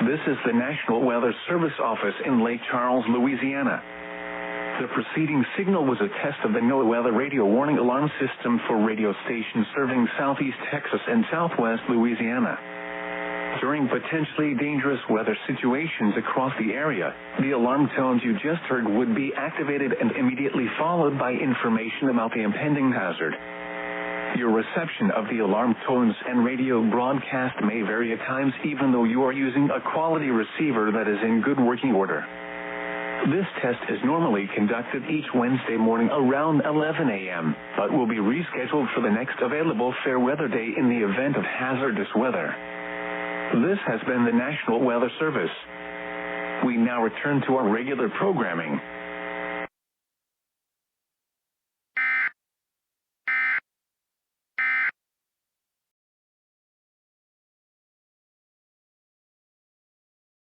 This is the National Weather Service office in Lake Charles, Louisiana. The preceding signal was a test of the NOAA weather radio warning alarm system for radio stations serving southeast Texas and southwest Louisiana. During potentially dangerous weather situations across the area, the alarm tones you just heard would be activated and immediately followed by information about the impending hazard. Your reception of the alarm tones and radio broadcast may vary at times even though you are using a quality receiver that is in good working order. This test is normally conducted each Wednesday morning around 11 a.m., but will be rescheduled for the next available fair weather day in the event of hazardous weather. This has been the National Weather Service. We now return to our regular programming.